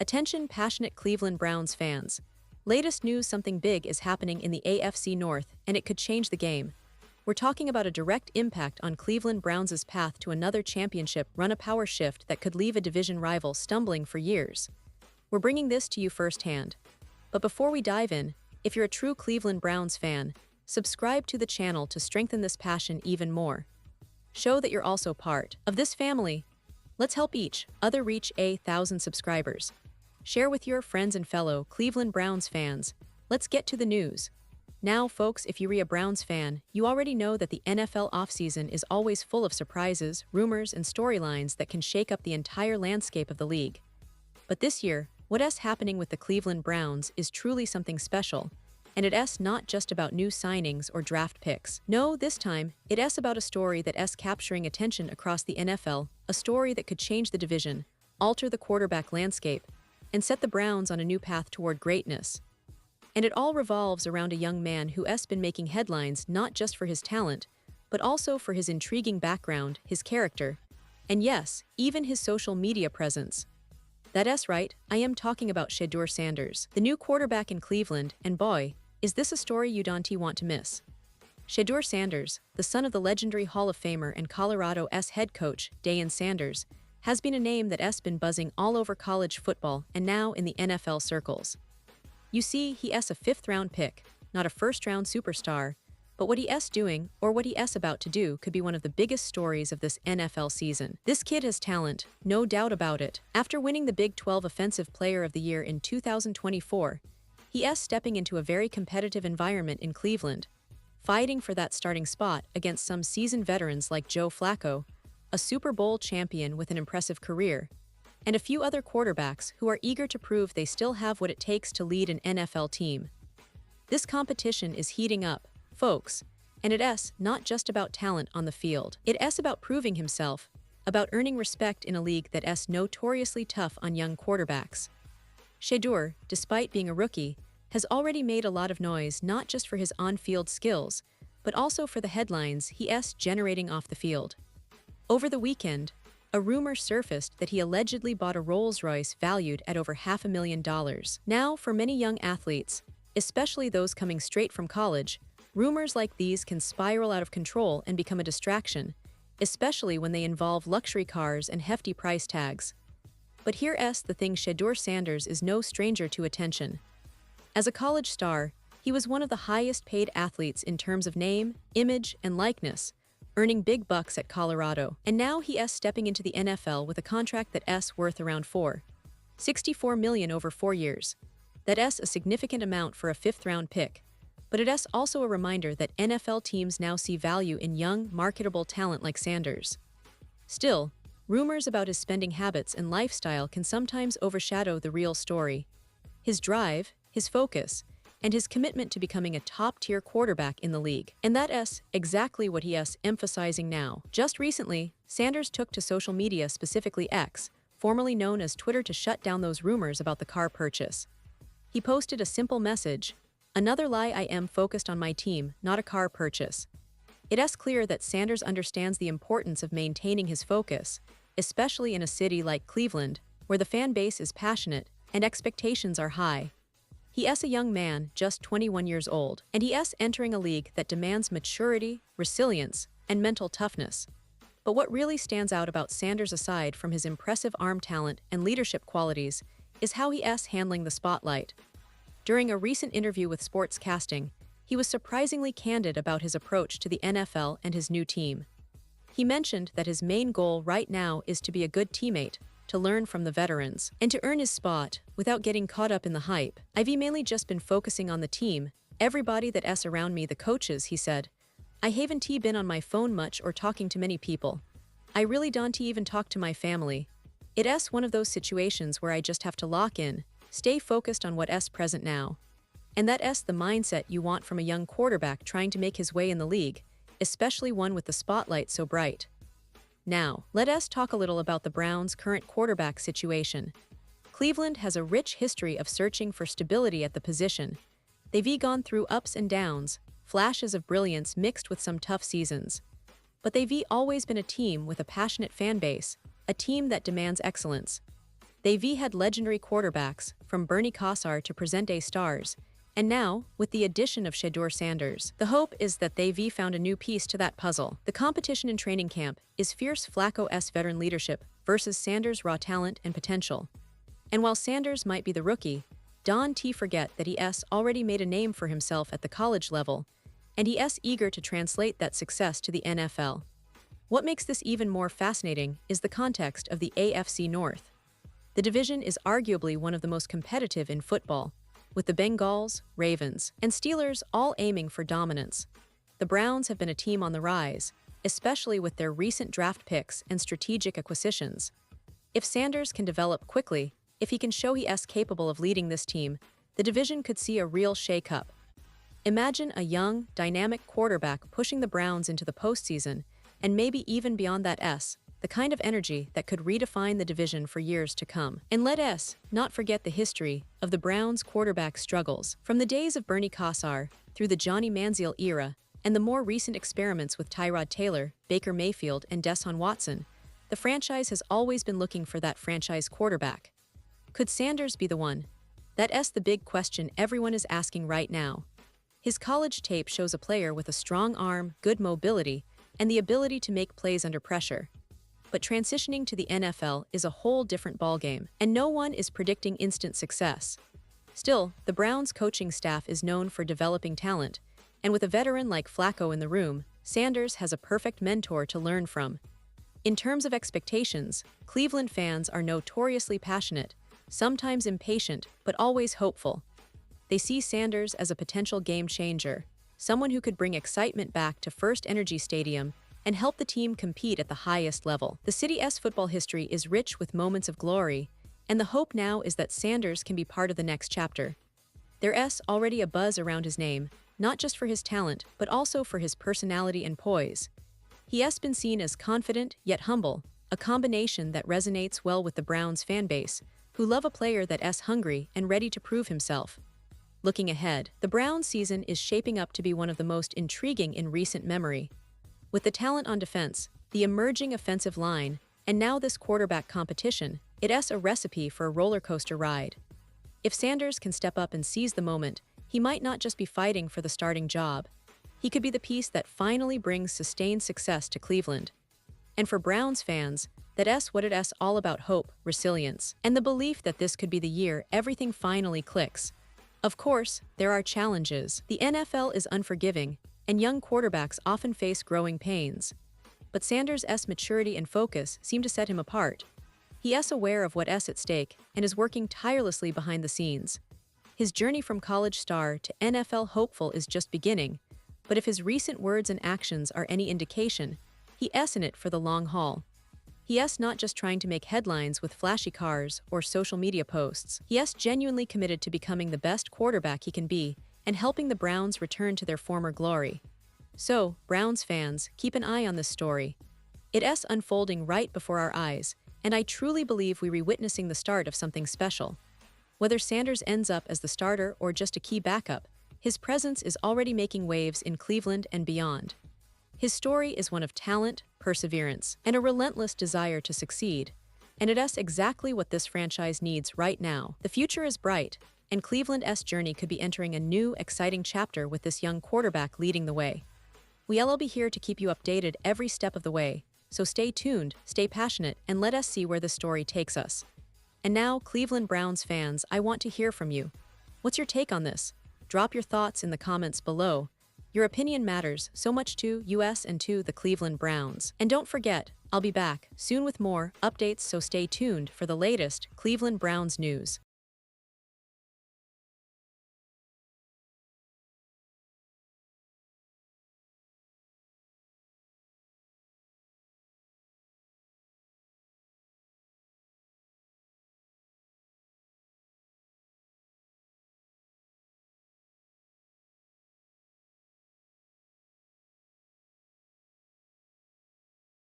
Attention passionate Cleveland Browns fans. Latest news: something big is happening in the AFC North, and it could change the game. We're talking about a direct impact on Cleveland Browns' path to another championship run, a power shift that could leave a division rival stumbling for years. We're bringing this to you firsthand. But before we dive in, if you're a true Cleveland Browns fan, subscribe to the channel to strengthen this passion even more. Show that you're also part of this family. Let's help each other reach 1,000 subscribers. Share with your friends and fellow Cleveland Browns fans. Let's get to the news. Now, folks, if you're a Browns fan, you already know that the NFL offseason is always full of surprises, rumors, and storylines that can shake up the entire landscape of the league. But this year, what's happening with the Cleveland Browns is truly something special. And it's not just about new signings or draft picks. No, this time, it's about a story that's capturing attention across the NFL, a story that could change the division, alter the quarterback landscape, and set the Browns on a new path toward greatness. And it all revolves around a young man who's been making headlines not just for his talent, but also for his intriguing background, his character, and yes, even his social media presence. That's right, I am talking about Deion Sanders, the new quarterback in Cleveland, and boy, is this a story you don't want to miss. Shedeur Sanders, the son of the legendary Hall of Famer and Colorado's head coach, Deion Sanders, has been a name that's been buzzing all over college football and now in the NFL circles. You see, he's a fifth-round pick, not a first-round superstar, but what he's doing, or what he's about to do, could be one of the biggest stories of this NFL season. This kid has talent, no doubt about it. After winning the Big 12 Offensive Player of the Year in 2024, he's stepping into a very competitive environment in Cleveland, fighting for that starting spot against some seasoned veterans like Joe Flacco, a Super Bowl champion with an impressive career, and a few other quarterbacks who are eager to prove they still have what it takes to lead an NFL team. This competition is heating up, folks, and it's not just about talent on the field. It's about proving himself, about earning respect in a league that's notoriously tough on young quarterbacks. Shedeur, despite being a rookie, has already made a lot of noise not just for his on-field skills, but also for the headlines he's generating off the field. Over the weekend, a rumor surfaced that he allegedly bought a Rolls-Royce valued at over $500,000. Now, for many young athletes, especially those coming straight from college, rumors like these can spiral out of control and become a distraction, especially when they involve luxury cars and hefty price tags. But here's the thing: Shedeur Sanders is no stranger to attention. As a college star, he was one of the highest-paid athletes in terms of name, image, and likeness, earning big bucks at Colorado. And now he's stepping into the NFL with a contract that's worth around $64 million over 4 years. That's a significant amount for a fifth-round pick. But it's also a reminder that NFL teams now see value in young, marketable talent like Sanders. Still, rumors about his spending habits and lifestyle can sometimes overshadow the real story. His drive, his focus, and his commitment to becoming a top-tier quarterback in the league. And that's exactly what he's emphasizing now. Just recently, Sanders took to social media, specifically X, formerly known as Twitter, to shut down those rumors about the car purchase. He posted a simple message: "Another lie, I am focused on my team, not a car purchase." It's clear that Sanders understands the importance of maintaining his focus, especially in a city like Cleveland, where the fan base is passionate and expectations are high. He's a young man, just 21 years old, and he's entering a league that demands maturity, resilience, and mental toughness. But what really stands out about Sanders, aside from his impressive arm talent and leadership qualities, is how he's handling the spotlight. During a recent interview with Sportscasting, he was surprisingly candid about his approach to the NFL and his new team. He mentioned that his main goal right now is to be a good teammate, to learn from the veterans, and to earn his spot without getting caught up in the hype. "I've mainly just been focusing on the team, everybody that's around me, the coaches," he said. "I haven't been on my phone much or talking to many people. I really don't even talk to my family. It's one of those situations where I just have to lock in, stay focused on what's present now." And that's the mindset you want from a young quarterback trying to make his way in the league, especially one with the spotlight so bright. Now, let's talk a little about the Browns' current quarterback situation. Cleveland has a rich history of searching for stability at the position. They've gone through ups and downs, flashes of brilliance mixed with some tough seasons. But they've always been a team with a passionate fan base, a team that demands excellence. They've had legendary quarterbacks, from Bernie Kosar to present-day stars, and now, with the addition of Deion Sanders, the hope is that they've found a new piece to that puzzle. The competition in training camp is fierce Flacco's veteran leadership versus Sanders' raw talent and potential. And while Sanders might be the rookie, don't forget that he's already made a name for himself at the college level, and he's eager to translate that success to the NFL. What makes this even more fascinating is the context of the AFC North. The division is arguably one of the most competitive in football, with the Bengals, Ravens, and Steelers all aiming for dominance. The Browns have been a team on the rise, especially with their recent draft picks and strategic acquisitions. If Sanders can develop quickly, if he can show he's capable of leading this team, the division could see a real shake-up. Imagine a young, dynamic quarterback pushing the Browns into the postseason, and maybe even beyond that, the kind of energy that could redefine the division for years to come. And let us not forget the history of the Browns' quarterback struggles. From the days of Bernie Kosar, through the Johnny Manziel era, and the more recent experiments with Tyrod Taylor, Baker Mayfield, and Deshaun Watson, the franchise has always been looking for that franchise quarterback. Could Sanders be the one? That's the big question everyone is asking right now. His college tape shows a player with a strong arm, good mobility, and the ability to make plays under pressure. But transitioning to the NFL is a whole different ballgame, and no one is predicting instant success. Still, the Browns' coaching staff is known for developing talent, and with a veteran like Flacco in the room, Sanders has a perfect mentor to learn from. In terms of expectations, Cleveland fans are notoriously passionate, sometimes impatient, but always hopeful. They see Sanders as a potential game-changer, someone who could bring excitement back to First Energy Stadium and help the team compete at the highest level. The city's football history is rich with moments of glory, and the hope now is that Sanders can be part of the next chapter. There's already a buzz around his name, not just for his talent, but also for his personality and poise. He has been seen as confident yet humble, a combination that resonates well with the Browns fan base, who love a player that's hungry and ready to prove himself. Looking ahead, the Browns season is shaping up to be one of the most intriguing in recent memory. With the talent on defense, the emerging offensive line, and now this quarterback competition, it's a recipe for a roller coaster ride. If Sanders can step up and seize the moment, he might not just be fighting for the starting job. He could be the piece that finally brings sustained success to Cleveland. And for Browns fans, that's what it's all about: hope, resilience, and the belief that this could be the year everything finally clicks. Of course, there are challenges. The NFL is unforgiving, and young quarterbacks often face growing pains. But Sanders' maturity and focus seem to set him apart. He is aware of what's at stake and is working tirelessly behind the scenes. His journey from college star to NFL hopeful is just beginning, but if his recent words and actions are any indication, he's in it for the long haul. He's not just trying to make headlines with flashy cars or social media posts. He's genuinely committed to becoming the best quarterback he can be and helping the Browns return to their former glory. So, Browns fans, keep an eye on this story. It's unfolding right before our eyes, and I truly believe we're witnessing the start of something special. Whether Sanders ends up as the starter or just a key backup, his presence is already making waves in Cleveland and beyond. His story is one of talent, perseverance, and a relentless desire to succeed, and it's exactly what this franchise needs right now. The future is bright, and Cleveland's journey could be entering a new, exciting chapter with this young quarterback leading the way. We'll be here to keep you updated every step of the way, so stay tuned, stay passionate, and let us see where the story takes us. And now, Cleveland Browns fans, I want to hear from you. What's your take on this? Drop your thoughts in the comments below. Your opinion matters so much to us and to the Cleveland Browns. And don't forget, I'll be back soon with more updates, so stay tuned for the latest Cleveland Browns news.